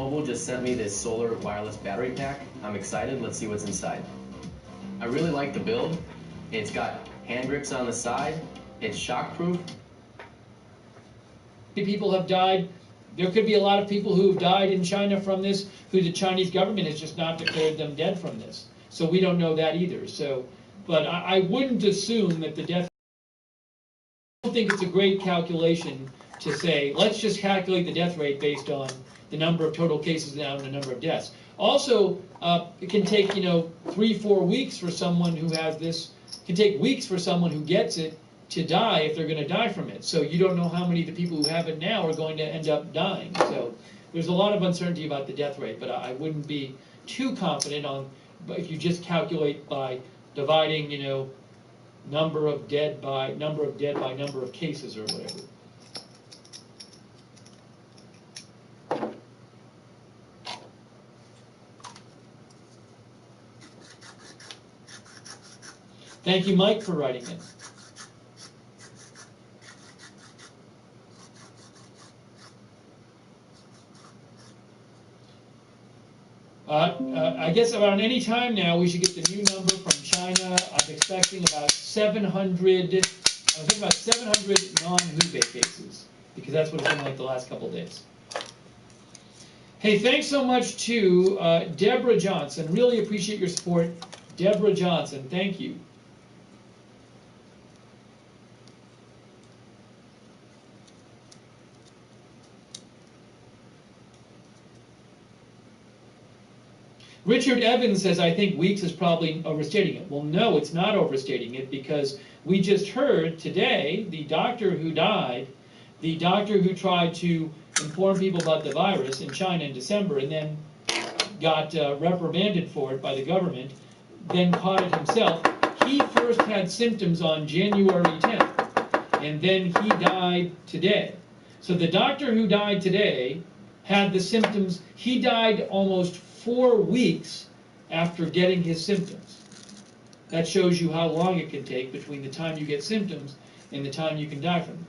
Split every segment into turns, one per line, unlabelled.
Mobile just sent me this solar wireless battery pack. I'm excited. Let's see what's inside. I really like the build. It's got hand grips on the side. It's shockproof.
People have died. There could be a lot of people who have died in China from this, who the Chinese government has just not declared them dead from this. So we don't know that either. So, but I wouldn't assume that the death. I don't think it's a great calculation to say, let's just calculate the death rate based on the number of total cases now and the number of deaths. Also, it can take 3-4 weeks for someone who has this. It can take weeks for someone who gets it to die if they're going to die from it. So you don't know how many of the people who have it now are going to end up dying. So there's a lot of uncertainty about the death rate, but I wouldn't be too confident on. But if you just calculate by dividing, number of dead by number of cases or whatever. Thank you, Mike, for writing it. I guess around any time now we should get the new number from China. I'm expecting about 700. I think about 700 non-Hubei cases, because that's what it's been like the last couple of days. Hey, thanks so much to Deborah Johnson. Really appreciate your support, Deborah Johnson. Thank you. Richard Evans says, I think weeks is probably overstating it. Well, no, it's not overstating it, because we just heard today the doctor who died, the doctor who tried to inform people about the virus in China in December and then got reprimanded for it by the government, then caught it himself. He first had symptoms on January 10th, and then he died today. So the doctor who died today had the symptoms. He died almost 4 weeks after getting his symptoms. That shows you how long it can take between the time you get symptoms and the time you can die from them.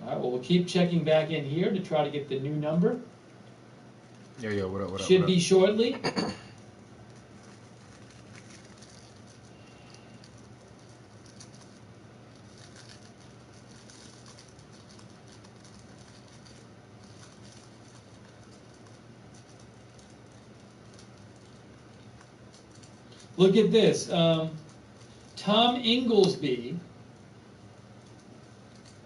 All right, well, we'll keep checking back in here to try to get the new number.
Yo, what up?
Should be shortly. Look at this. Tom Inglesby,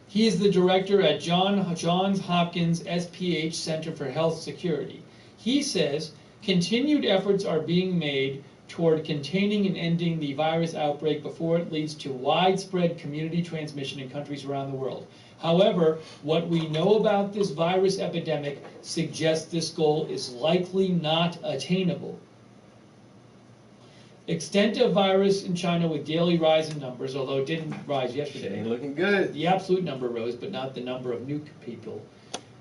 he is the director at Johns Hopkins SPH Center for Health Security. He says continued efforts are being made toward containing and ending the virus outbreak before it leads to widespread community transmission in countries around the world. However, what we know about this virus epidemic suggests this goal is likely not attainable. Extent of virus in China with daily rise in numbers, although it didn't rise yesterday.
Ain't looking good.
The absolute number rose, but not the number of new people.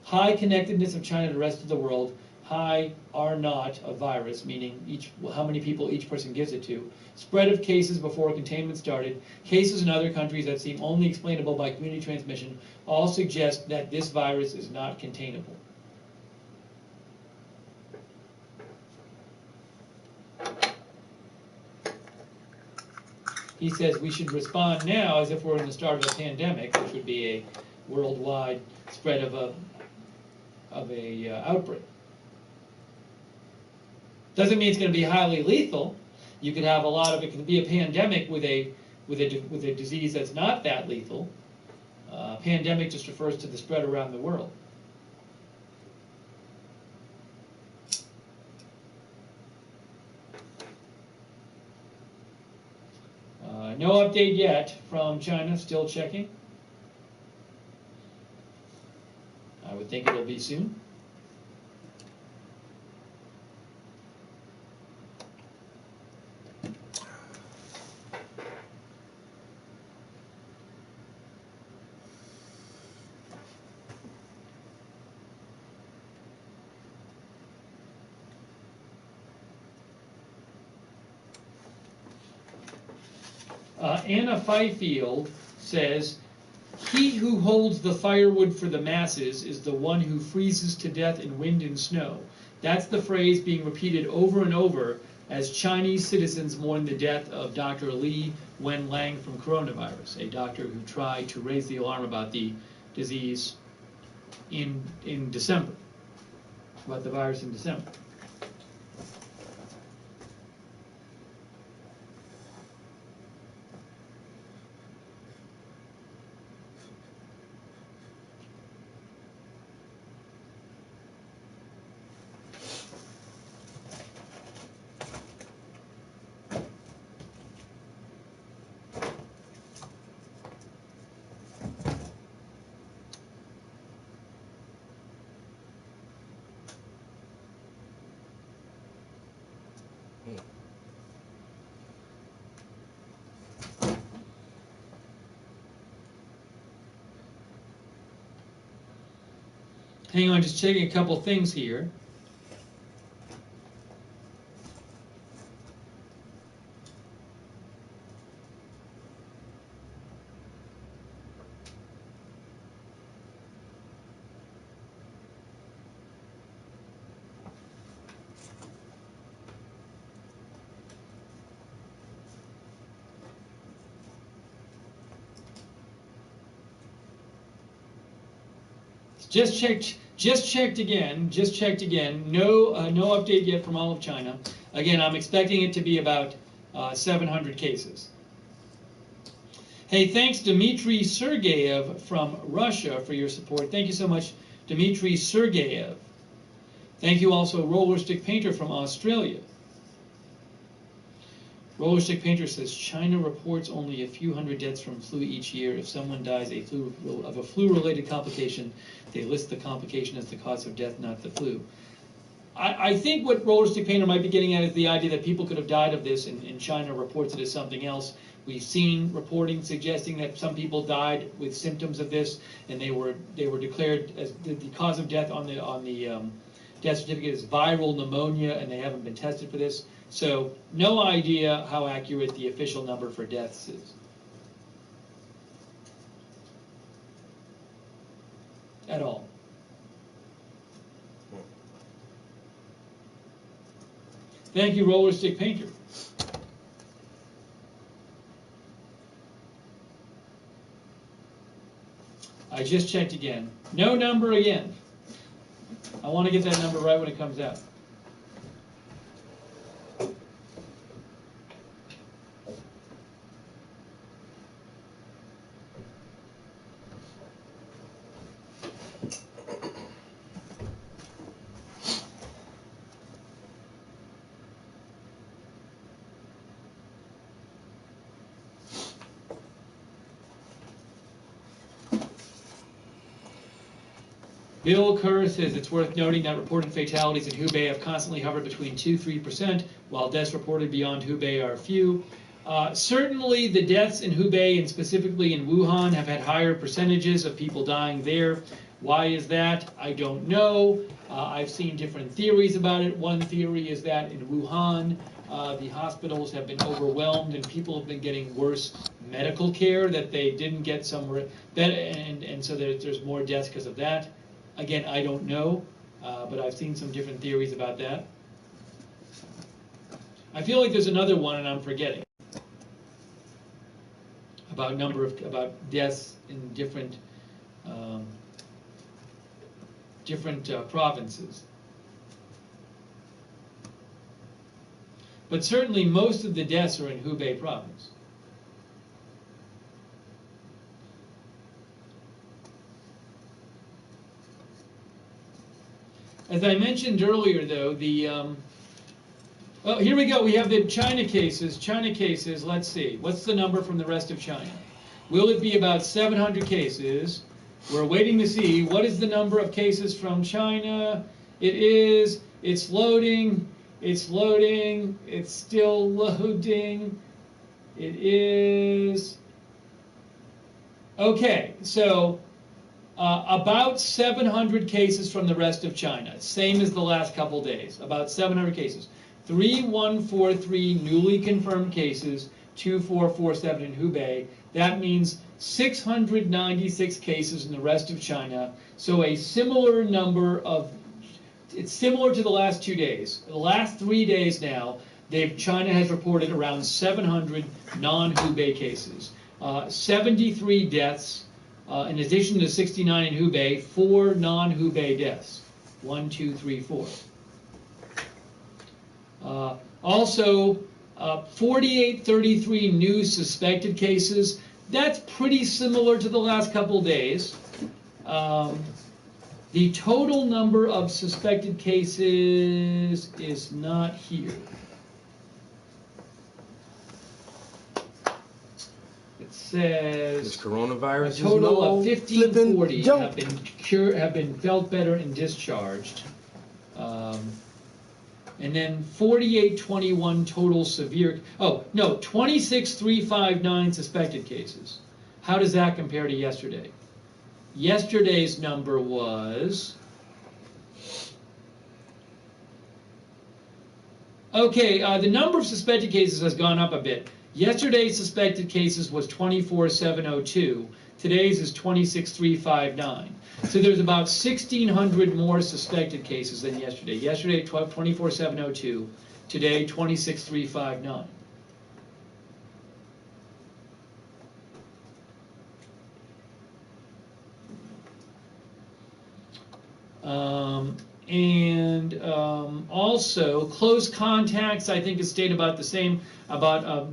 High connectedness of China to the rest of the world. High R naught of virus, meaning how many people each person gives it to. Spread of cases before containment started. Cases in other countries that seem only explainable by community transmission all suggest that this virus is not containable. He says we should respond now as if we're in the start of a pandemic, which would be a worldwide spread of a outbreak. Doesn't mean it's going to be highly lethal. You could have a lot of it. Could be a pandemic with a disease that's not that lethal. Pandemic just refers to the spread around the world. No update yet from China, still checking. I would think it'll be soon. Anna Fifield says, "He who holds the firewood for the masses is the one who freezes to death in wind and snow." That's the phrase being repeated over and over as Chinese citizens mourn the death of Dr. Li Wenlang from coronavirus, a doctor who tried to raise the alarm about the disease in December, about the virus in December. Hang on, just checking a couple things here. Just checked again. No update yet from all of China. Again, I'm expecting it to be about 700 cases. Hey, thanks Dmitry Sergeyev from Russia for your support. Thank you so much, Dmitry Sergeyev. Thank you also, Roller Stick Painter from Australia. Roller Stick Painter says, China reports only a few hundred deaths from flu each year. If someone dies of a flu-related complication, they list the complication as the cause of death, not the flu. I think what Roller Stick Painter might be getting at is the idea that people could have died of this, and China reports it as something else. We've seen reporting suggesting that some people died with symptoms of this, and they were declared as the cause of death on the death certificate is viral pneumonia, and they haven't been tested for this. So no idea how accurate the official number for deaths is. At all. Thank you, Roller Stick Painter. I just checked again. No number again. I want to get that number right when it comes out. Bill Kerr says it's worth noting that reported fatalities in Hubei have constantly hovered between 2–3%, while deaths reported beyond Hubei are few. Certainly the deaths in Hubei, and specifically in Wuhan, have had higher percentages of people dying there. Why is that? I don't know. I've seen different theories about it. One theory is that in Wuhan, the hospitals have been overwhelmed and people have been getting worse medical care, that they didn't get some, and so there's more deaths because of that. Again, I don't know, but I've seen some different theories about that. I feel like there's another one and I'm forgetting about deaths in different provinces. But certainly most of the deaths are in Hubei province. As I mentioned earlier, though, oh, here we go. We have the China cases. Let's see. What's the number from the rest of China? Will it be about 700 cases? We're waiting to see. What is the number of cases from China? It's loading. It's still loading. It is. Okay, so about 700 cases from the rest of China, same as the last couple days, about 700 cases. 3,143 newly confirmed cases, 2447 in Hubei. That means 696 cases in the rest of China. So a similar number of, it's similar to the last 2 days. The last 3 days now, China has reported around 700 non-Hubei cases. 73 deaths, in addition to 69 in Hubei, 4 non-Hubei deaths. 1, 2, 3, 4. Also, 4833 new suspected cases. That's pretty similar to the last couple days. The total number of suspected cases is not here. It says
This coronavirus
a total
is
of 1540 have been felt better and discharged. And then 4821 total severe, 26359 suspected cases. How does that compare to yesterday? Yesterday's number was, the number of suspected cases has gone up a bit. Yesterday's suspected cases was 24702. Today's is 26359. So there's about 1,600 more suspected cases than yesterday. Yesterday, 24702. Today, 26359. Also, close contacts, I think, is stayed about the same. About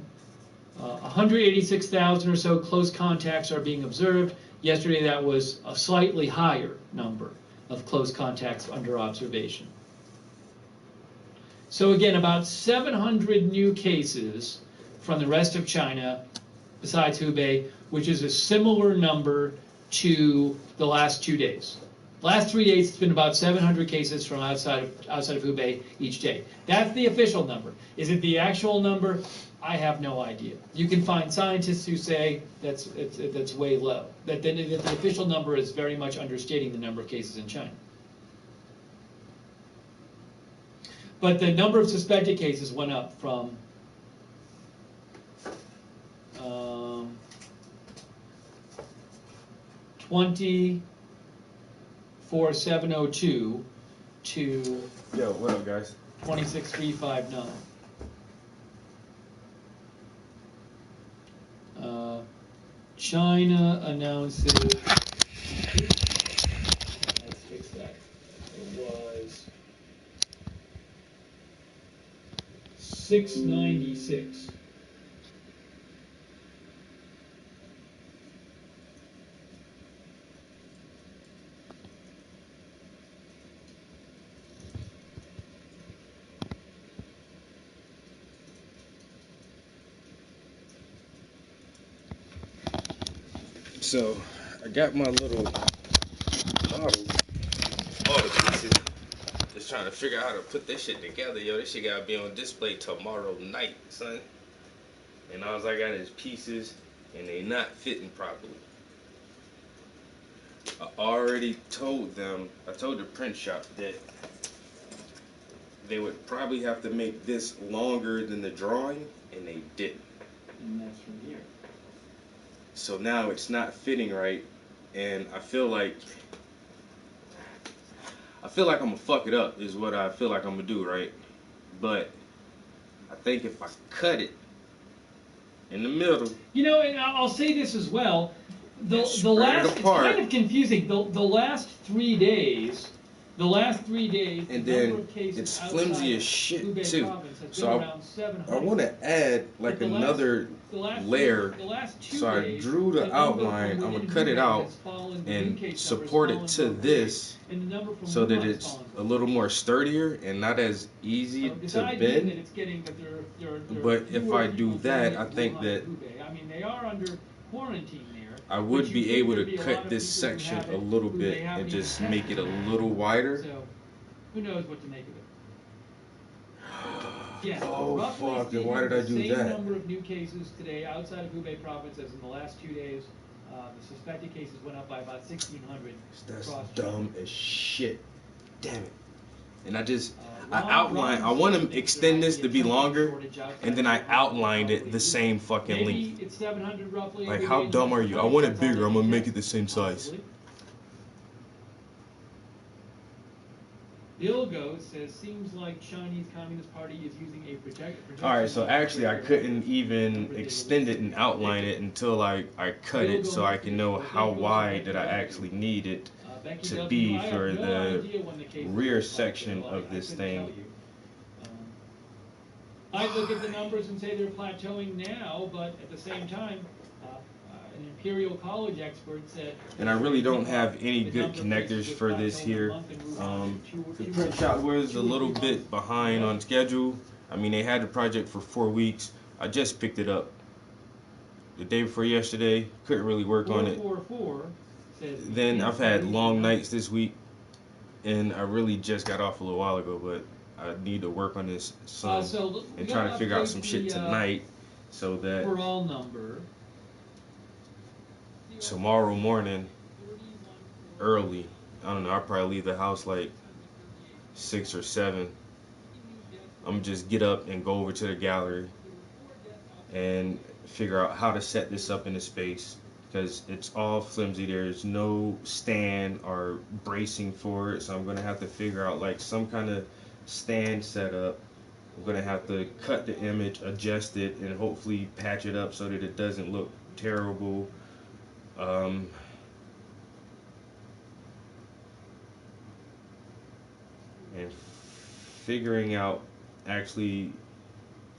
186,000 or so close contacts are being observed. Yesterday, that was a slightly higher number of close contacts under observation. So again, about 700 new cases from the rest of China, besides Hubei, which is a similar number to the last 2 days. Last 3 days, it's been about 700 cases from outside of Hubei each day. That's the official number. Is it the actual number? I have no idea. You can find scientists who say that's way low. That the official number is very much understating the number of cases in China. But the number of suspected cases went up from 24702 to
what up, guys?
26359. China announces. Let's fix that. It was 696.
So, I got my little bottle, all the pieces. Just trying to figure out how to put this shit together, yo. This shit gotta be on display tomorrow night, son. And all I got is pieces, and they not fitting properly. I already told them, I told the print shop that they would probably have to make this longer than the drawing, and they didn't.
And that's from here.
So now it's not fitting right, and I feel like I'm gonna fuck it up is what I feel like I'm gonna do, right? But I think if I cut it in the middle,
And I'll say this as well. The last, it's kind of confusing. The last 3 days, and the
then
number of cases
it's flimsy as shit
Hubei
too.
province has
So
been around 700.
I want to add like another layer. So I drew the outline. I'm gonna cut it out and support it to this, so that it's a little more sturdier and not as easy to bend. But if I do that, I think that
I mean, they are under quarantine there.
I would be able to cut this section a little bit and just make it a little wider.
So, who knows what to make of it? Yeah,
Oh
roughly
fuck!
speaking,
And why did I do
the same
that?
number of new cases today outside of Hubei province as in the last 2 days. The suspected cases went up by about 1,600
That's
across
dumb as shit. Damn it. And I outlined, I want to extend this to be longer, and then I outlined it the same fucking length.
It's 700 roughly.
Like, how dumb are you? I want it bigger, I'm gonna make it the same size.
Bill Goes says, seems like Chinese Communist Party is using a projection.
Alright, so actually I couldn't even extend it and outline it until I cut it so I can know how wide that I actually need it to be for the rear section of this thing.
I look at the numbers and say they're plateauing now, but at the same time, an Imperial College expert said...
And I really don't have any good connectors for this here. The print shop was a little bit behind on schedule. I mean, they had the project for 4 weeks. I just picked it up the day before yesterday. Couldn't really work on it. Then I've had long nights this week, and I really just got off a little while ago, but I need to work on this some and try to figure out some shit tonight so that tomorrow morning early, I don't know, I'll probably leave the house like 6 or 7. I'm just get up and go over to the gallery and figure out how to set this up in the space, because it's all flimsy. There's no stand or bracing for it, so I'm gonna have to figure out like some kind of stand setup. I'm gonna have to cut the image, adjust it, and hopefully patch it up so that it doesn't look terrible. And figuring out actually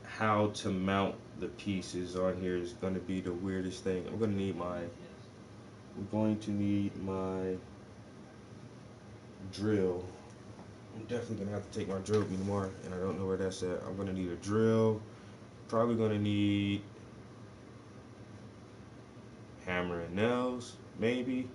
how to mount the pieces on here is going to be the weirdest thing. I'm going to need my drill. I'm definitely going to have to take my drill anymore, and I don't know where that's at. I'm going to need a drill. Probably going to need hammer and nails, maybe.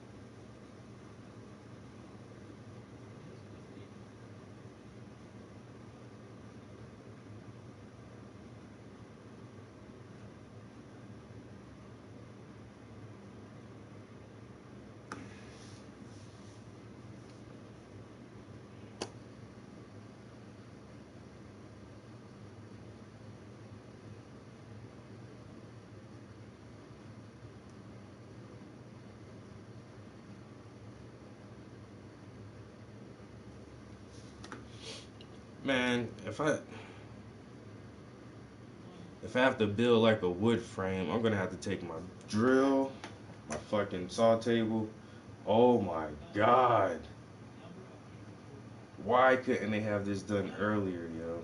Man, if I have to build like a wood frame, I'm gonna have to take my drill, my fucking saw table. Oh my god. Why couldn't they have this done earlier, yo?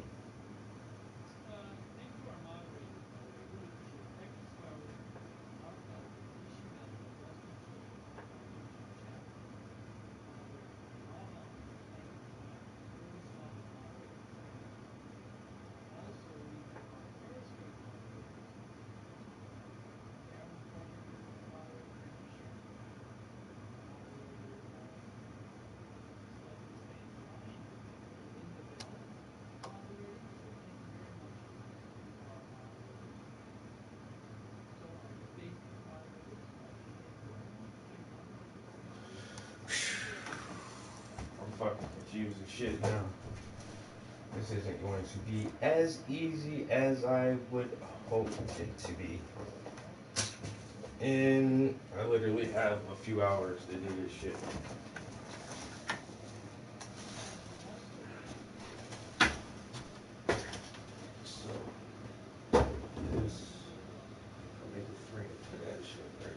Fucking confused as shit now. This isn't going to be as easy as I would hope it to be. And I literally have a few hours to do this shit. So, this, I'll make a frame for that shit right.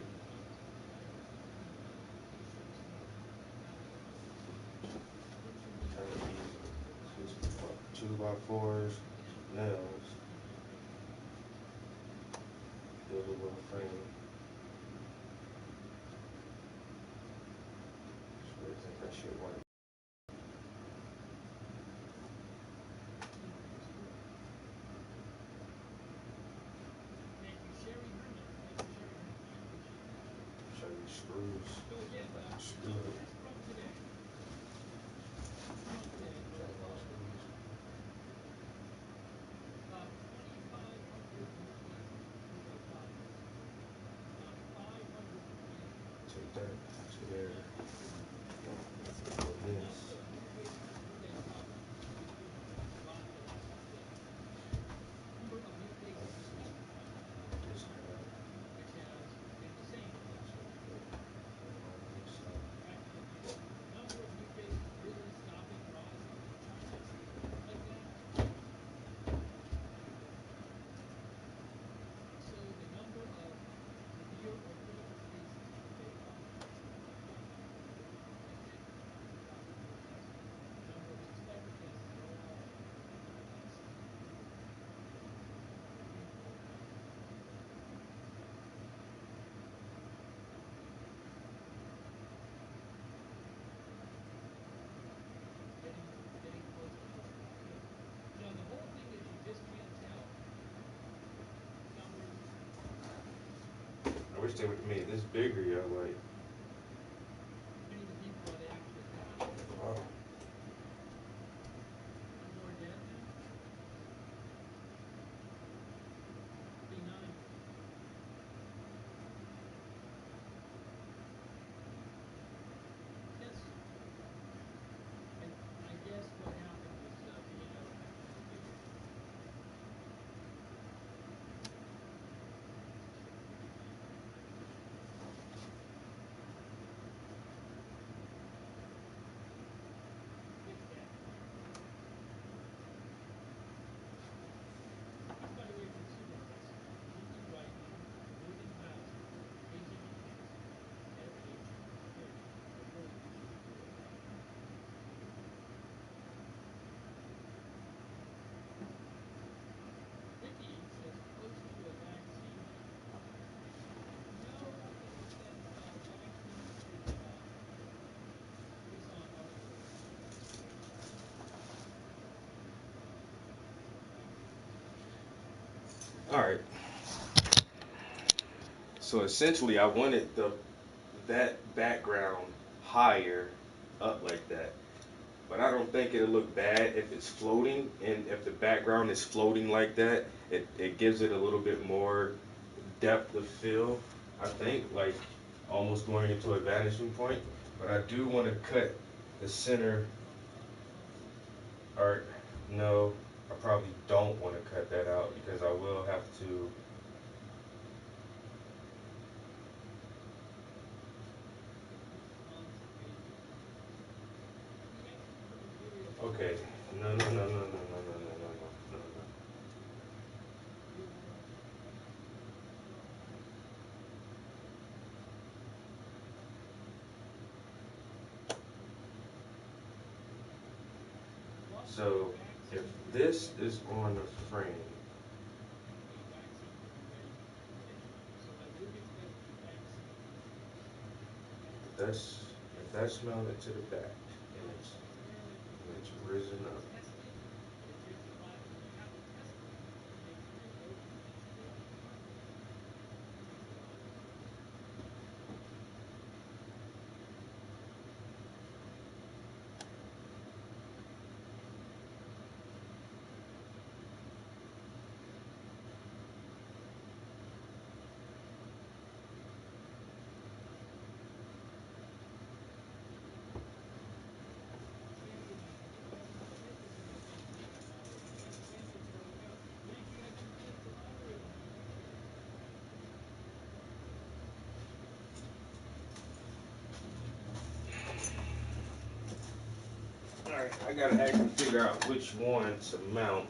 2x4s, nails, build a little frame. Just really think that shit works. Show you screws. Screw it. Take that to there. This. wish they would have made this bigger, yo. Like, wow. All right. So essentially, I wanted that background higher up like that. But I don't think it'll look bad if it's floating, and if the background is floating like that, it gives it a little bit more depth of field. I think, like almost going into a vanishing point. But I do want to cut the center, or no, I probably don't want to cut that out because I will have to. Okay, no. So if this is on the frame, that's if that's mounted to the back and it's risen up. Alright, I gotta actually figure out which one to mount.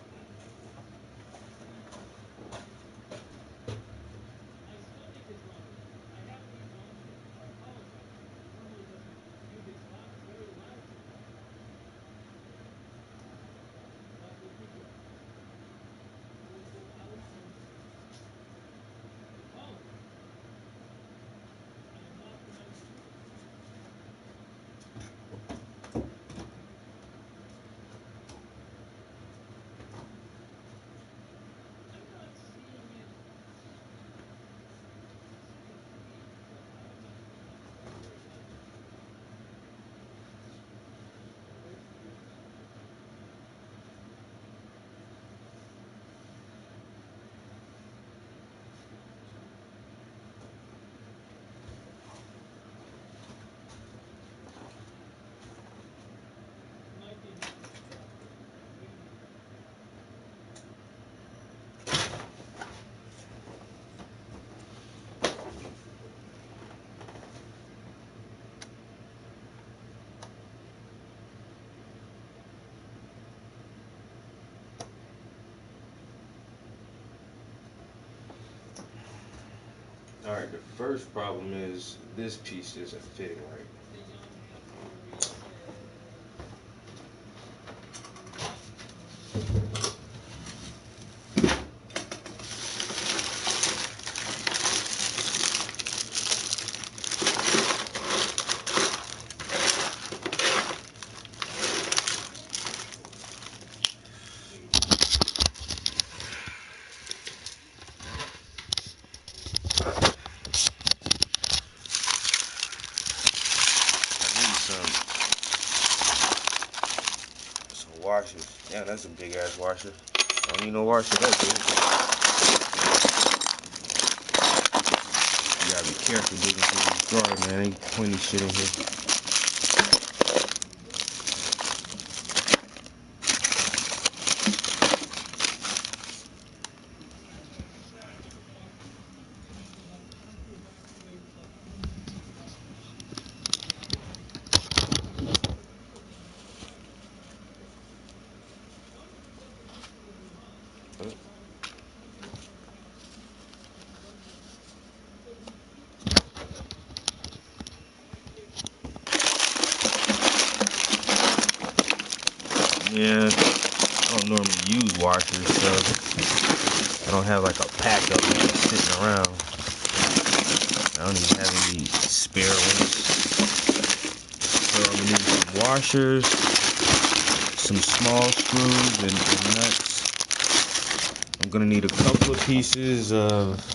Alright, the first problem is this piece isn't fitting right. Damn, that's a big ass washer. I don't need no washer that big. You gotta be careful digging through these drawers, man. Ain't pointy shit in here. Yeah, I don't normally use washers, so I don't have like a pack of them sitting around. I don't even have any spare ones. So I'm gonna need some washers, some small screws and nuts. I'm gonna need a couple of pieces of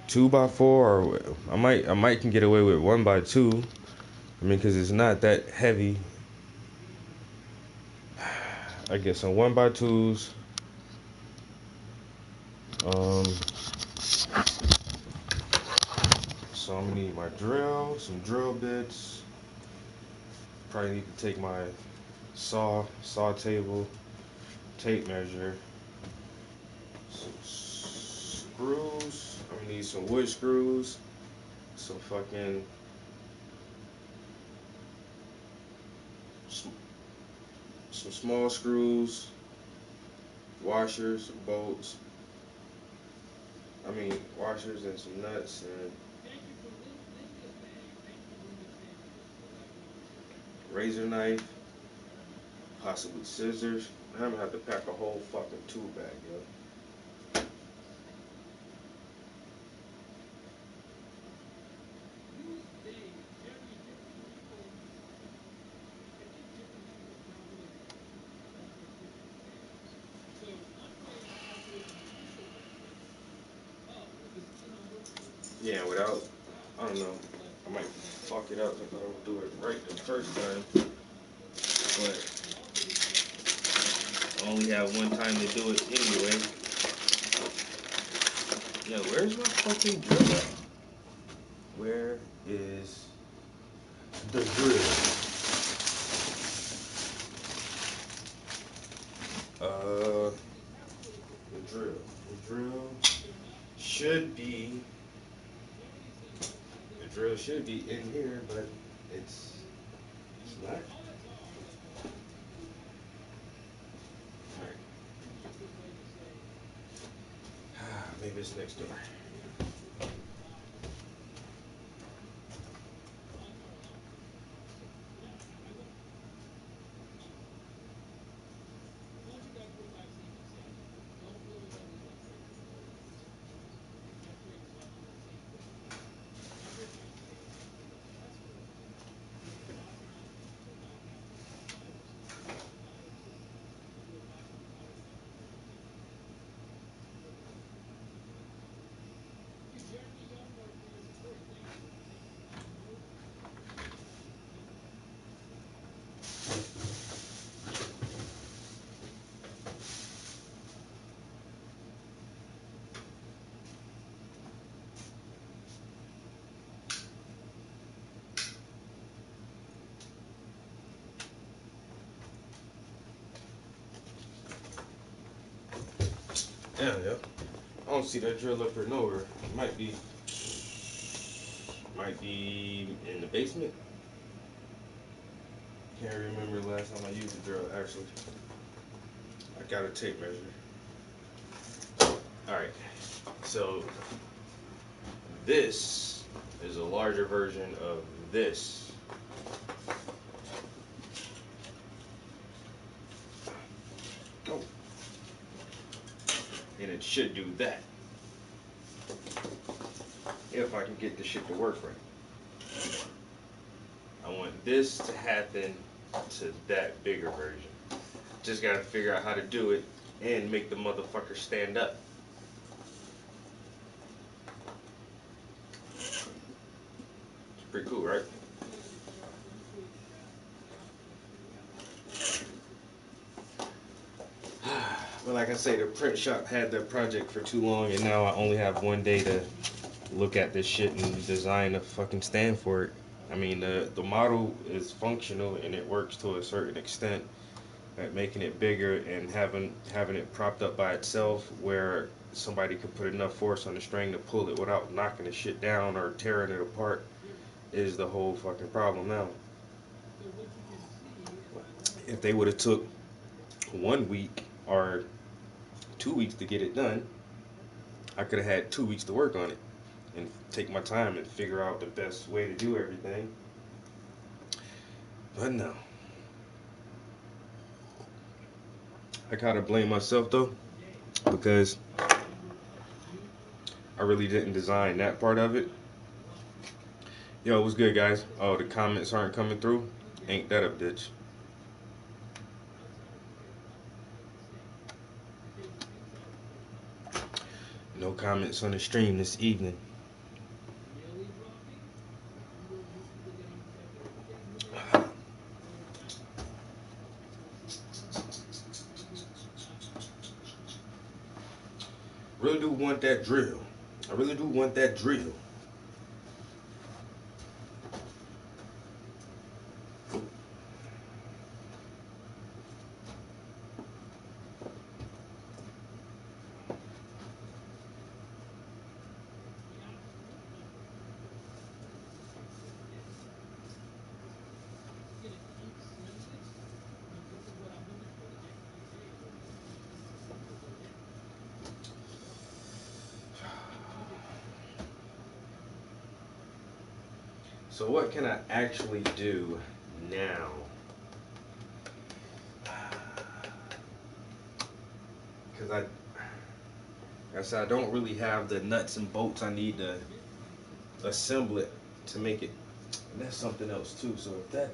2x4, or I might can get away with 1x2. I mean, cause it's not that heavy. I get some 1x2s. So I'm gonna need my drill, some drill bits. Probably need to take my saw table, tape measure, some screws. I'm gonna need some wood screws, some small screws, washers, bolts. Washers and some nuts and razor knife, possibly scissors. I'm gonna have to pack a whole fucking tool bag, yo. Yeah, I don't know, I might fuck it up if I don't do it right the first time. But I only have one time to do it anyway. Yo, where's my fucking drill at? Where is the drill? The drill should be in here, but it's not. Alright. Maybe it's next door. Damn, yo. I don't see that drill up here nowhere. It might be in the basement. Can't remember the last time I used a drill, actually. I got a tape measure. Alright, so this is a larger version of this. Oh. And it should do that. If I can get this shit to work right. I want this to happen to that bigger version. Just gotta figure out how to do it and make the motherfucker stand up. It's pretty cool, right? Well, like I say, the print shop had that project for too long, and now I only have one day to look at this shit and design a fucking stand for it. I mean, the model is functional and it works to a certain extent at making it bigger and having it propped up by itself where somebody could put enough force on the string to pull it without knocking the shit down or tearing it apart is the whole fucking problem now. If they would have took 1 week or 2 weeks to get it done, I could have had 2 weeks to work on it and take my time and figure out the best way to do everything. But no. I gotta blame myself though, because I really didn't design that part of it. Yo, what's good, guys? Oh, the comments aren't coming through? Ain't that a bitch? No comments on the stream this evening. Really do want that drill. I really do want that drill. So what can I actually do now? Because I said I don't really have the nuts and bolts I need to assemble it to make it. And that's something else too. So if that.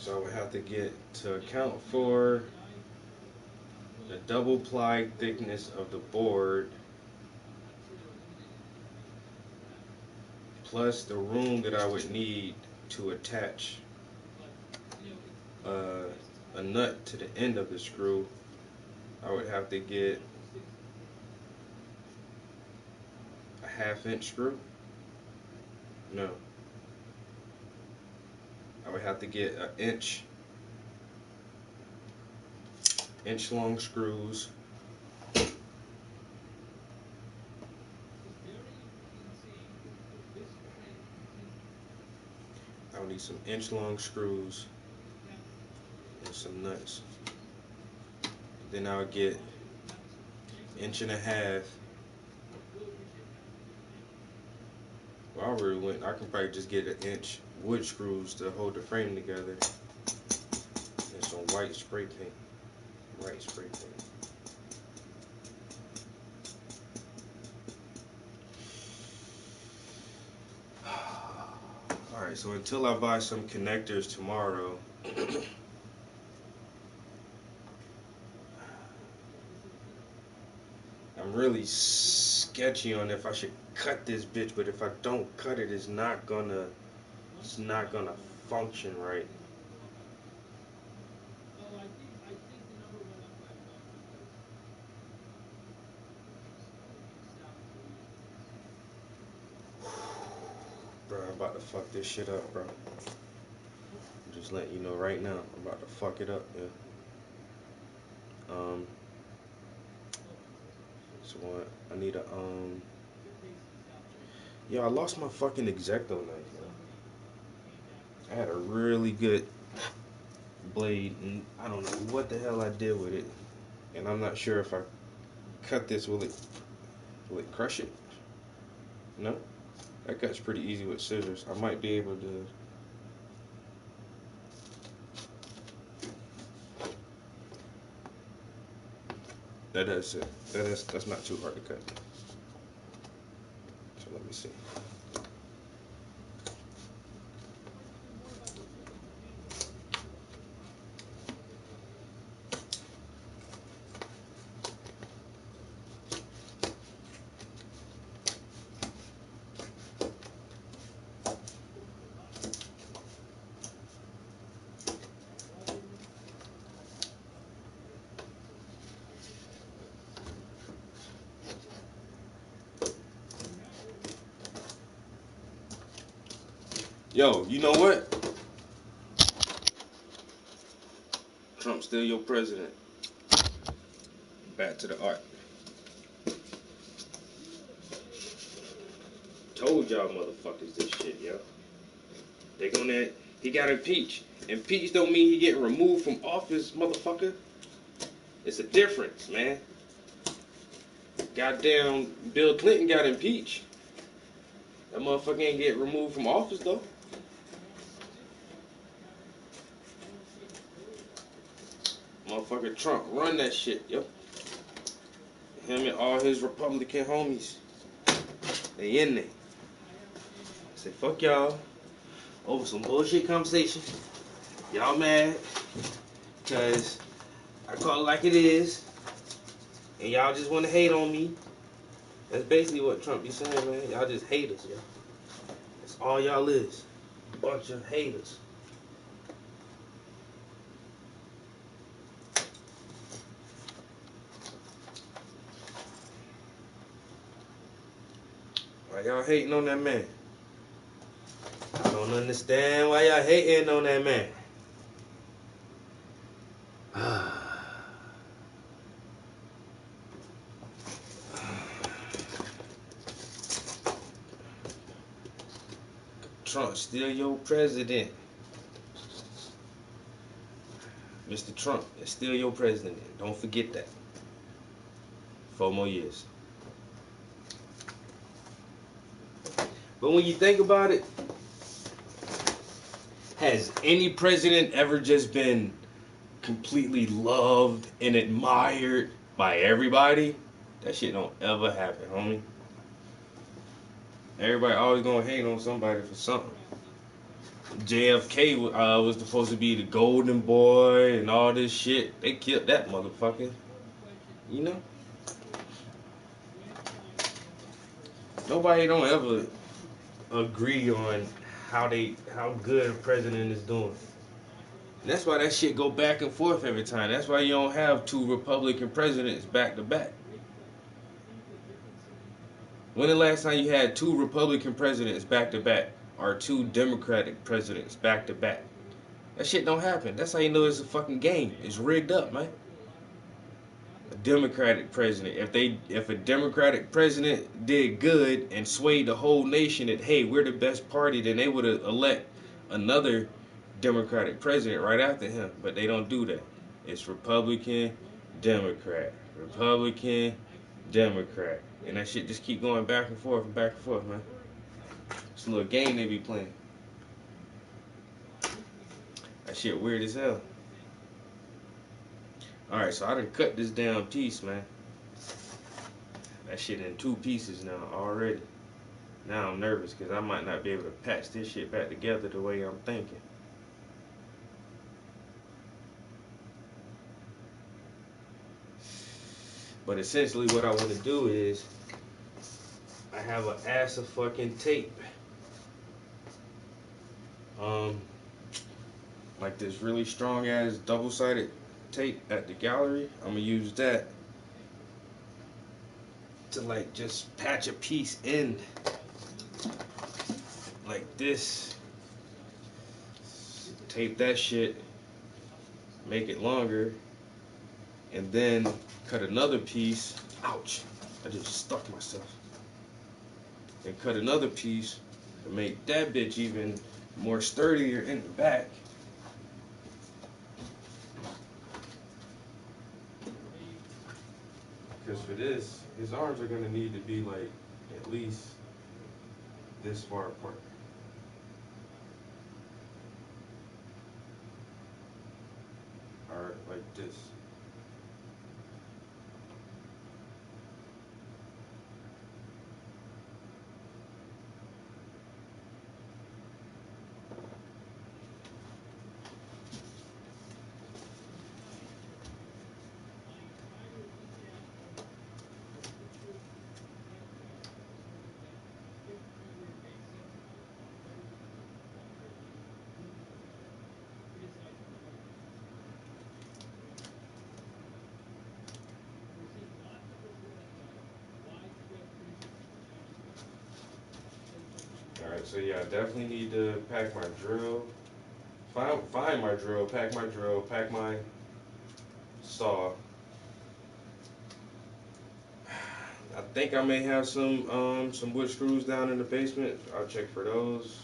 So I would have to get to account for the double ply thickness of the board plus the room that I would need to attach a nut to the end of the screw. I would have to get a 1/2 inch screw. No. I would have to get an inch long screws. I would need some inch long screws and some nuts. Then I would get 1.5 inch. Well, I really went. I can probably just get 1 inch wood screws to hold the frame together, and some white spray paint. White spray paint. All right. So until I buy some connectors tomorrow. I'm really sketchy on if I should cut this bitch, but if I don't cut it, it's not gonna function right. Bro, I'm about to fuck this shit up, bro. I'm just letting you know right now, I'm about to fuck it up, yeah. So I need a yeah, I lost my fucking X-Acto knife, yo. I had a really good blade, and I don't know what the hell I did with it, and I'm not sure if I cut this, will it crush it? No, that cuts pretty easy with scissors. I might be able to. That's not too hard to cut. So let me see. Yo, you know what? Trump's still your president. Back to the art. Told y'all motherfuckers this shit, yo. They gonna, he got impeached. Impeached don't mean he getting removed from office, motherfucker. It's a difference, man. Goddamn, Bill Clinton got impeached. That motherfucker ain't get removed from office, though. Motherfucker Trump run that shit, yo. Him and all his Republican homies. They in there. Say, fuck y'all. Over some bullshit conversation. Y'all mad. Cause I call it like it is. And y'all just want to hate on me. That's basically what Trump be saying, man. Y'all just haters, yo. That's all y'all is. Bunch of haters. Why y'all hating on that man? I don't understand why y'all hating on that man. Trump still your president. Mr. Trump is still your president. Don't forget that. 4 more years. But when you think about it, has any president ever just been completely loved and admired by everybody? That shit don't ever happen, homie. Everybody always gonna hate on somebody for something. JFK was supposed to be the golden boy and all this shit. They killed that motherfucker. You know? Nobody don't ever agree on how good a president is doing. And that's why that shit go back and forth every time. That's why you don't have 2 Republican presidents back to back. When the last time you had 2 Republican presidents back to back or 2 Democratic presidents back to back? That shit don't happen. That's how you know it's a fucking game. It's rigged up, man. A Democratic president. If a Democratic president did good and swayed the whole nation that, hey, we're the best party, then they would have elect another Democratic president right after him. But they don't do that. It's Republican, Democrat. Republican, Democrat. And that shit just keep going back and forth, man. It's a little game they be playing. That shit weird as hell. Alright, so I done cut this damn piece, man. That shit in 2 pieces now already. Now I'm nervous because I might not be able to patch this shit back together the way I'm thinking. But essentially what I want to do is I have an ass of fucking tape. Like this really strong ass double-sided tape at the gallery. I'm gonna use that to like just patch a piece in like this. Tape that shit, make it longer, and then cut another piece. Ouch! I just stuck myself. And cut another piece to make that bitch even more sturdier in the back. Because for this, his arms are gonna need to be like at least this far apart. Or like this. Alright, so yeah, I definitely need to pack my drill. Find my drill, pack my saw. I think I may have some wood screws down in the basement. I'll check for those.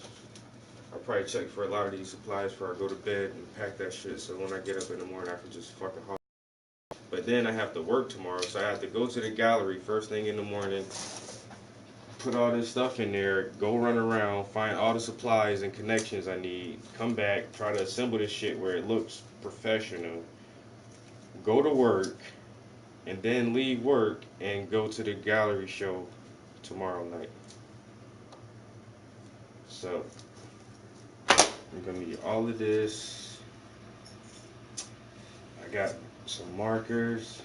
I'll probably check for a lot of these supplies before I go to bed and pack that shit so when I get up in the morning I can just fucking haul. But then I have to work tomorrow, so I have to go to the gallery first thing in the morning, put all this stuff in there, go run around, find all the supplies and connections I need, come back, try to assemble this shit where it looks professional, go to work, and then leave work and go to the gallery show tomorrow night. So I'm gonna need all of this. I got some markers.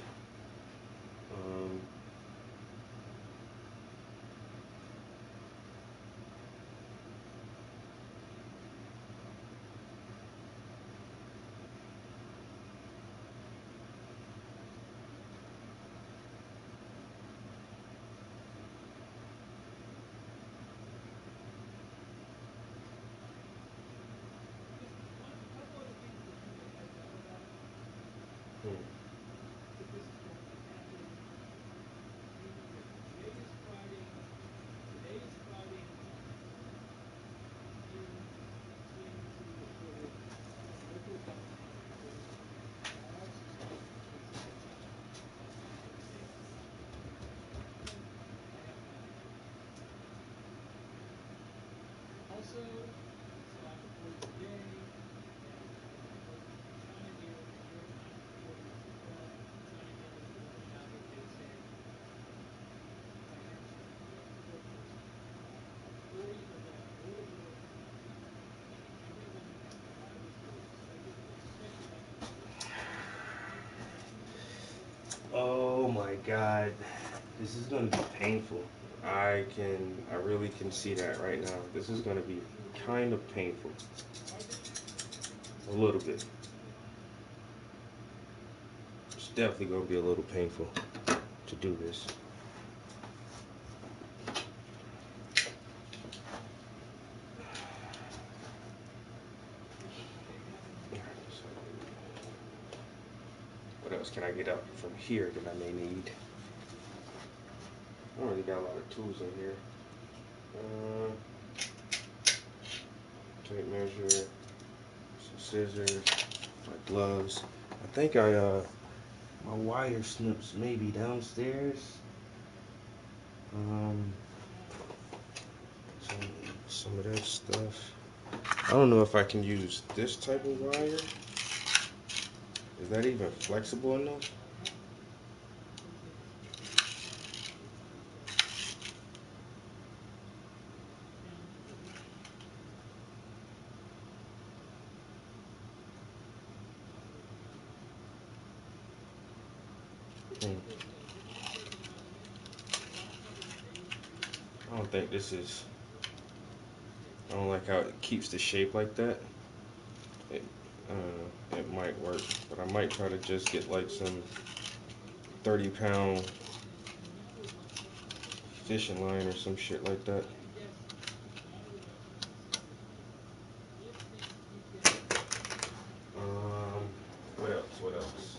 Oh my God, this is gonna be painful. I really can see that right now. This is gonna be kind of painful. A little bit. It's definitely gonna be a little painful to do this. What else can I get up from here that I may need? I don't really got a lot of tools in here. Tape measure, some scissors, my gloves. I think my wire snips may be downstairs. Some of that stuff. I don't know if I can use this type of wire. Is that even flexible enough? I don't think this is. I don't like how it keeps the shape like that. It might work, but I might try to just get like some 30-pound fishing line or some shit like that. What else?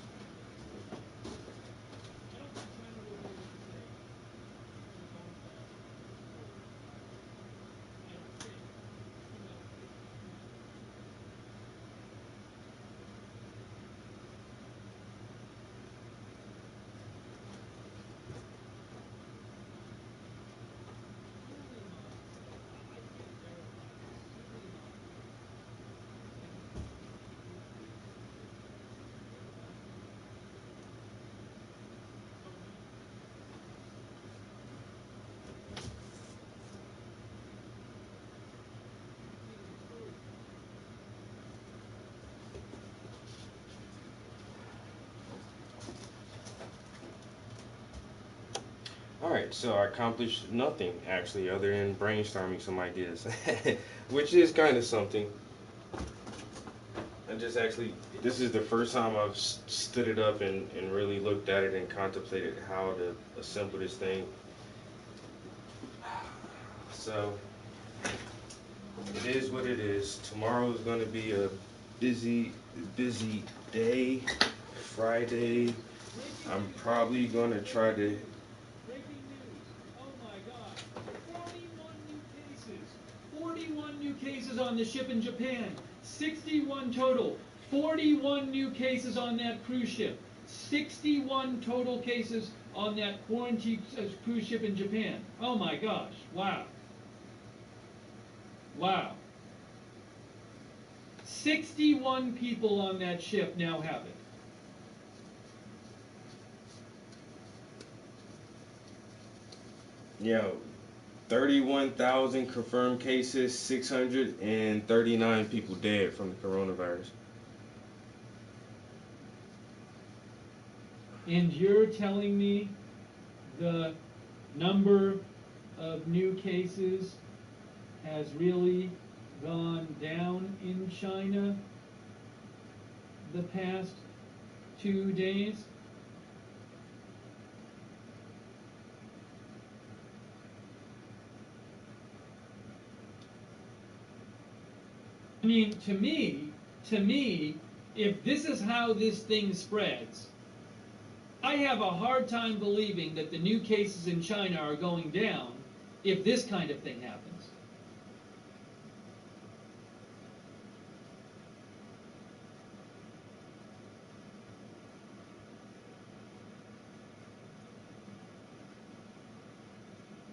that, so I accomplished nothing actually other than brainstorming some ideas, which is kind of something. I just actually, this is the first time I've stood it up and really looked at it and contemplated how to assemble this thing. So, it is what it is. Tomorrow is going to be a busy day. Friday, I'm probably going to try to...
Breaking news. Oh my God. 41 new cases. 41 new cases on the ship in Japan. 61 total. 41 new cases on that cruise ship. 61 total cases on that quarantine cruise ship in Japan. Oh my gosh. Wow. Wow. 61 people on that ship now have it.
Yo, 31,000 confirmed cases, 639 people dead from the coronavirus.
And you're telling me the number of new cases has really gone down in China the past 2 days? I mean, to me, if this is how this thing spreads, I have a hard time believing that the new cases in China are going down if this kind of thing happens.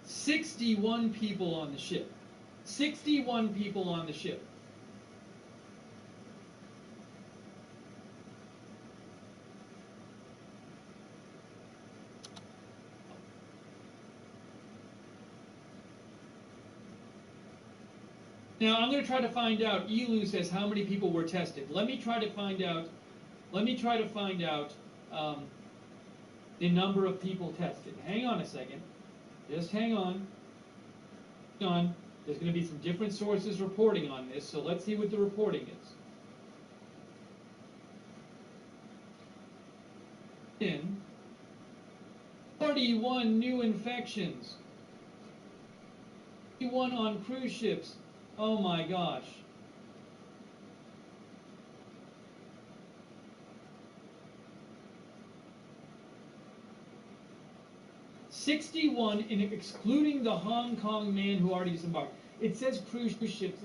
"61 people on the ship. 61 people on the ship. Now I'm going to try to find out. Elu says how many people were tested. Let me try to find out. The number of people tested. Hang on a second. Just hang on. Hang on. There's going to be some different sources reporting on this, so let's see what the reporting is. In 41 new infections. 41 on cruise ships. Oh my gosh. $61, excluding the Hong Kong man who already disembarked. It says cruise ships.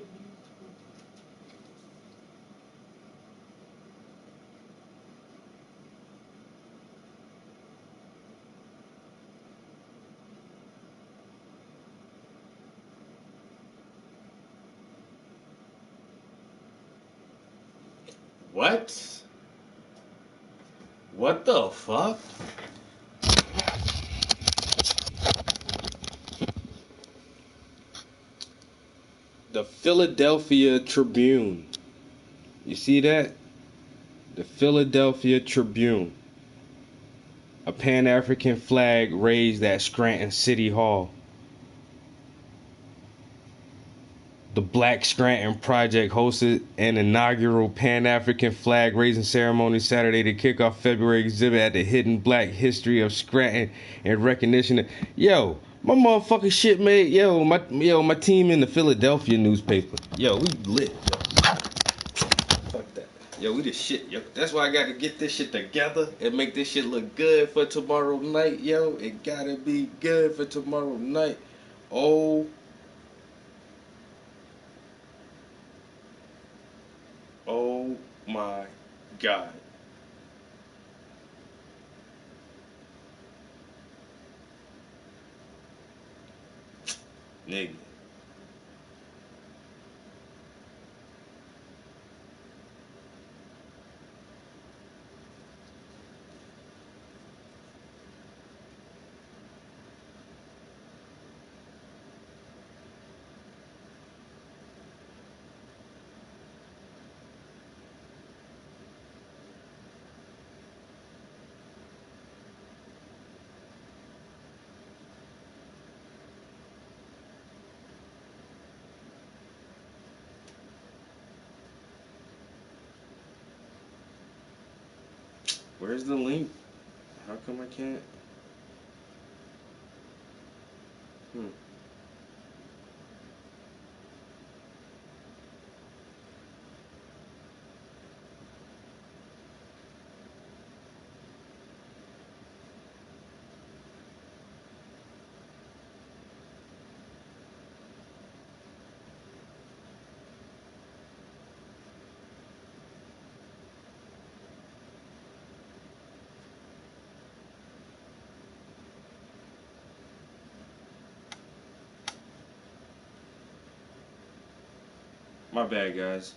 What? What the fuck? The Philadelphia Tribune. You see that? The Philadelphia Tribune. A Pan-African flag raised at Scranton City Hall. The Black Scranton Project hosted an inaugural Pan-African flag raising ceremony Saturday to kick off February exhibit at the Hidden Black History of Scranton in recognition of, yo, my motherfucking shit made, my team in the Philadelphia newspaper. Yo, we lit, yo. Fuck that. Yo, we the shit, yo. That's why I gotta get this shit together and make this shit look good for tomorrow night, yo. It gotta be good for tomorrow night. Oh my God. Nigga. Where's the link? How come I can't? My bad, guys.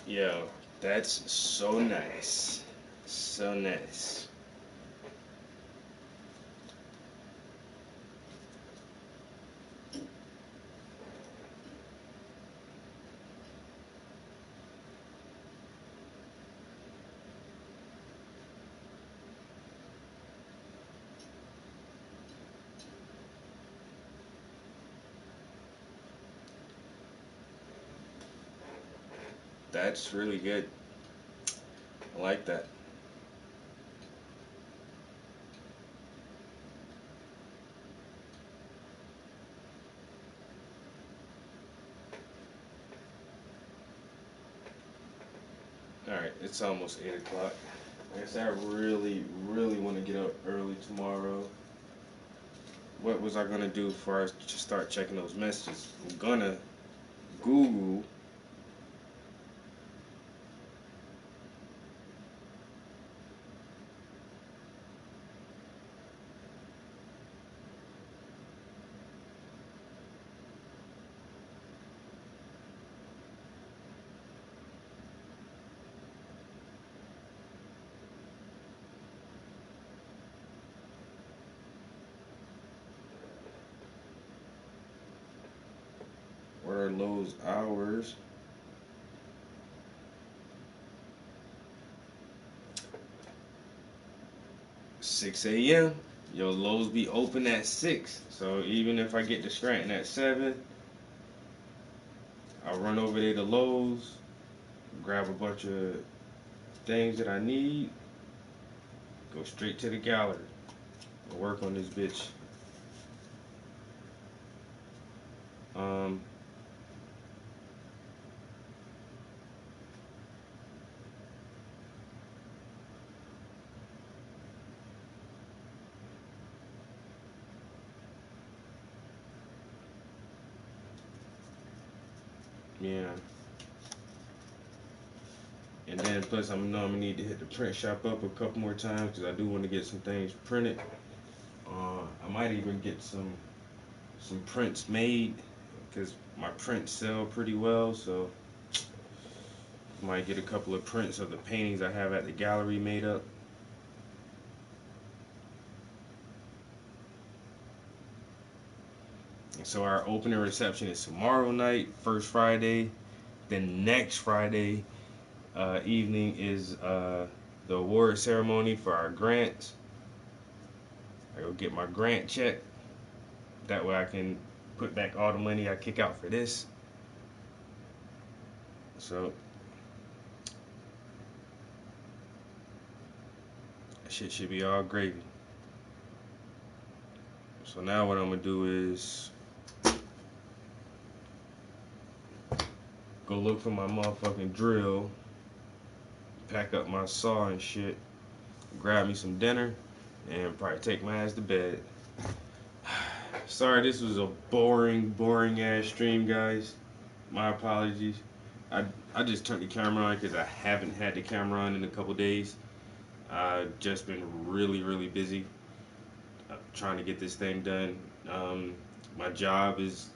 Yo, that's so nice. So nice. That's really good. I like that. Alright, it's almost 8 o'clock. I guess I really, really want to get up early tomorrow. What was I going to do before I just start checking those messages? I'm going to Google what are Lowe's hours. 6 a.m. Yo, Lowe's be open at 6. So even if I get to Scranton at 7, I'll run over there to Lowe's, grab a bunch of things that I need, go straight to the gallery, and work on this bitch. Yeah. And then plus I'm gonna need to hit the print shop up a couple more times because I do want to get some things printed. I might even get some prints made because my prints sell pretty well, so I might get a couple of prints of the paintings I have at the gallery made up. And so our opening reception is tomorrow night, first Friday. Then next Friday evening is the award ceremony for our grants. I go get my grant check. That way I can put back all the money I kick out for this. So that shit should be all gravy. So now what I'm gonna do is go look for my motherfucking drill, pack up my saw and shit, grab me some dinner, and probably take my ass to bed. Sorry, this was a boring ass stream, guys. My apologies. I just turned the camera on because I haven't had the camera on in a couple days. I've just been really busy trying to get this thing done. My job is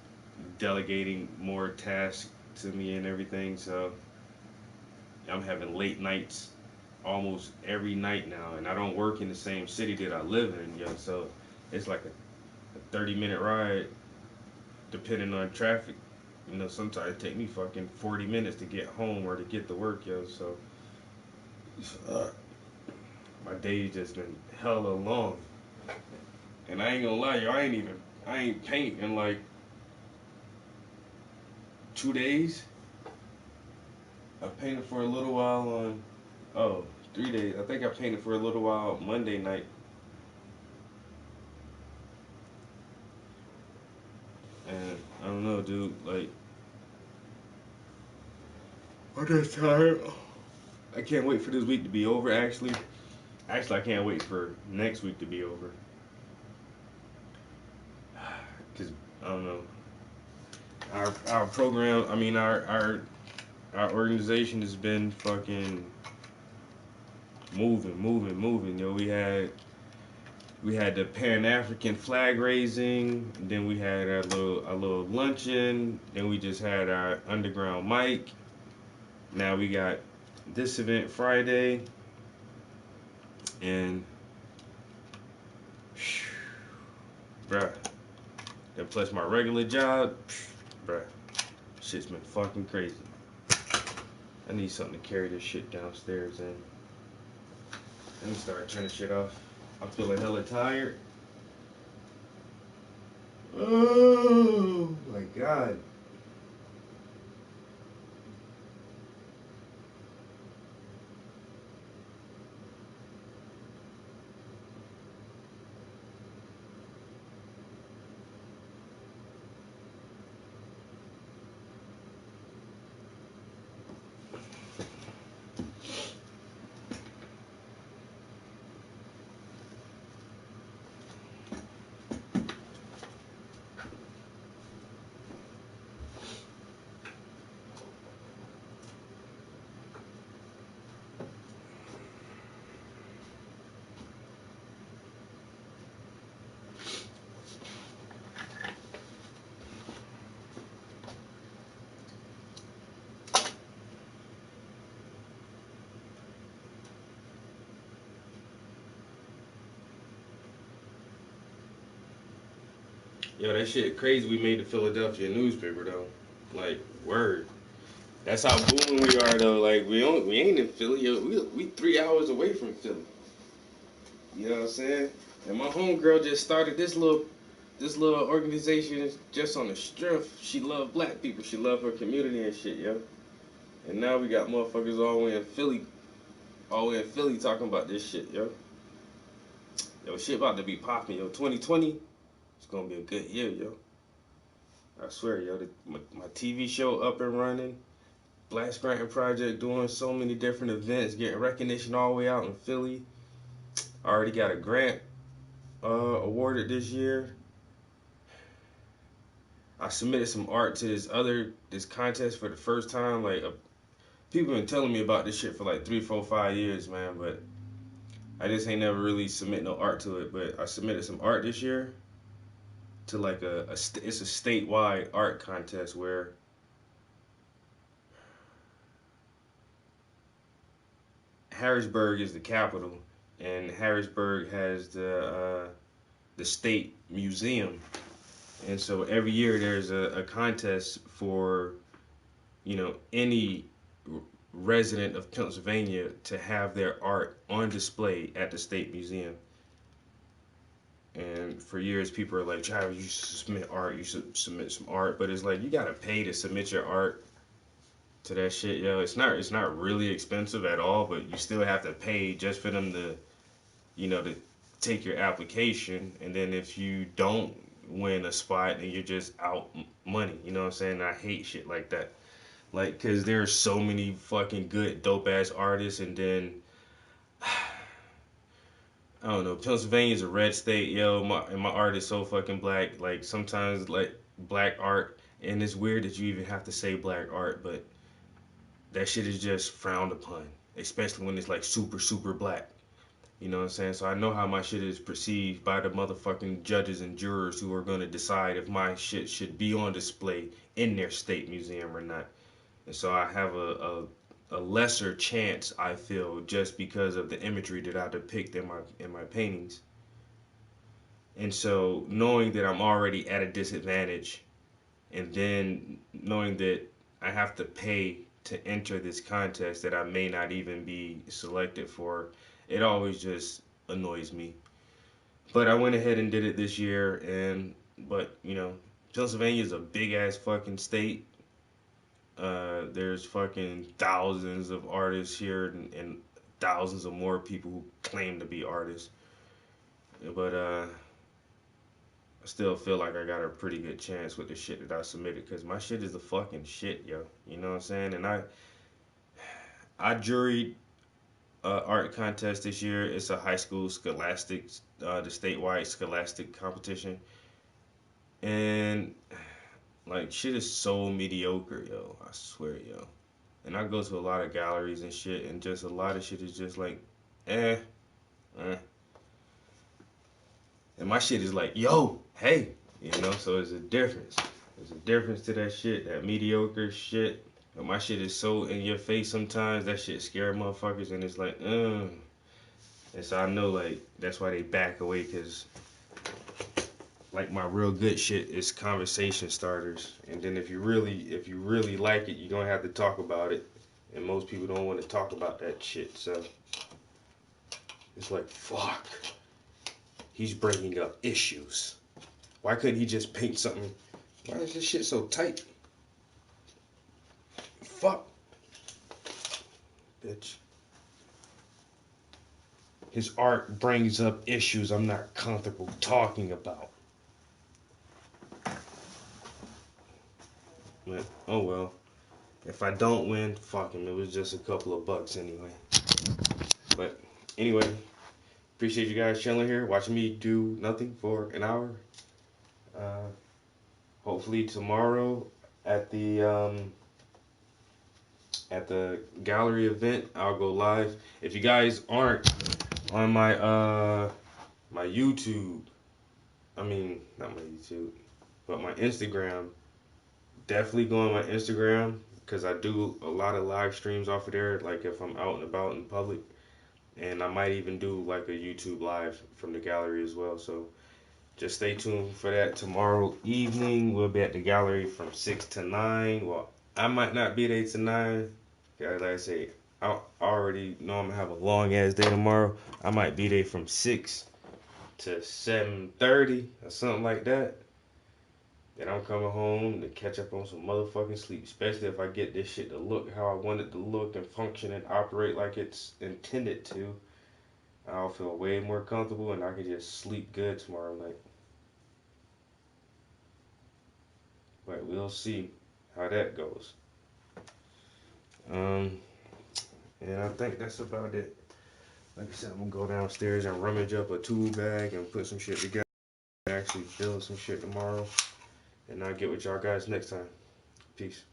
delegating more tasks to me and everything, so I'm having late nights almost every night now, and I don't work in the same city that I live in, yo. So it's like a 30-minute ride, depending on traffic. You know, sometimes it take me fucking 40 minutes to get home or to get to work, yo. So my day's just been hella long. And I ain't gonna lie, yo, I ain't paint in like 2 days. I painted for a little while on 3 days. I think I painted for a little while Monday night. And I don't know, dude, like, I'm just tired. I can't wait for this week to be over, actually. Actually, I can't wait for next week to be over. Because, I don't know. Our program, I mean, our organization has been fucking moving. Yo, we had the Pan-African flag raising, then we had our little luncheon, then we just had our underground mic. Now we got this event Friday, and bruh, then plus my regular job, bruh, shit's been fucking crazy. I need something to carry this shit downstairs in. Let me start turning shit off. I'm feeling hella tired. Oh my god. Yo, that shit crazy. We made the Philadelphia newspaper though. Like, word. That's how booming we are though. Like, we ain't in Philly. Yo, we 3 hours away from Philly. You know what I'm saying? And my homegirl just started this little organization just on the strength. She love black people. She love her community and shit, yo. And now we got motherfuckers all the way in Philly talking about this shit, yo. Yo, shit about to be popping, yo. 2020. It's gonna be a good year, yo. I swear, yo. My TV show up and running. Black Scranton Project doing so many different events, getting recognition all the way out in Philly. I already got a grant awarded this year. I submitted some art to this contest for the first time. Like, people been telling me about this shit for like 3, 4, 5 years, man. But I just ain't never really submit no art to it. But I submitted some art this year to like it's a statewide art contest where Harrisburg is the capital, and Harrisburg has the state museum, and so every year there's a contest for, you know, any resident of Pennsylvania to have their art on display at the state museum. And for years, people are like, Travis, you should submit art. You should submit some art. But it's like, you gotta pay to submit your art to that shit, yo. It's not really expensive at all, but you still have to pay just for them to, you know, to take your application. And then if you don't win a spot, then you're just out money. You know what I'm saying? I hate shit like that. Like, cause there's so many fucking good, dope ass artists, and then I don't know. Pennsylvania's a red state, yo. My art is so fucking black. Like, sometimes, like, black art, and it's weird that you even have to say black art, but that shit is just frowned upon, especially when it's like super, super black. You know what I'm saying? So I know how my shit is perceived by the motherfucking judges and jurors who are gonna decide if my shit should be on display in their state museum or not. And so I have a lesser chance, I feel, just because of the imagery that I depict in my paintings. And so knowing that I'm already at a disadvantage, and then knowing that I have to pay to enter this contest that I may not even be selected for, it always just annoys me. But I went ahead and did it this year, but you know, Pennsylvania is a big ass fucking state. There's fucking thousands of artists here, and thousands of more people who claim to be artists. But I still feel like I got a pretty good chance with the shit that I submitted, because my shit is the fucking shit, yo. You know what I'm saying? And I juried art contest this year. It's a high school scholastic, the statewide scholastic competition, and like shit is so mediocre, yo. I swear, yo. And I go to a lot of galleries and shit, and just a lot of shit is just like, eh. And my shit is like, yo, hey, you know. So there's a difference. There's a difference to that shit, that mediocre shit. And my shit is so in your face sometimes, that shit scare motherfuckers, and it's like, And so I know, like, that's why they back away, because, like, my real good shit is conversation starters. And then if you really like it, you're gonna have to talk about it. And most people don't want to talk about that shit, so it's like, fuck. He's bringing up issues. Why couldn't he just paint something? Why is this shit so tight? Fuck. Bitch. His art brings up issues I'm not comfortable talking about. But, oh well. If I don't win, fuck him. It was just a couple of bucks anyway. But anyway, appreciate you guys chilling here, watching me do nothing for an hour. Hopefully tomorrow at the gallery event, I'll go live. If you guys aren't on my my YouTube, I mean not my YouTube, but my Instagram, definitely go on my Instagram, because I do a lot of live streams off of there, like if I'm out and about in public. And I might even do like a YouTube live from the gallery as well. So just stay tuned for that. Tomorrow evening, we'll be at the gallery from 6 to 9. Well, I might not be there to 9. Like I say, I already know I'm going to have a long ass day tomorrow. I might be there from 6 to 7:30 or something like that. Then I'm coming home to catch up on some motherfucking sleep, especially if I get this shit to look how I want it to look and function and operate like it's intended to. I'll feel way more comfortable, and I can just sleep good tomorrow night. But we'll see how that goes. And I think that's about it. Like I said, I'm gonna go downstairs and rummage up a tool bag and put some shit together. Actually build some shit tomorrow. And I'll get with y'all guys next time. Peace.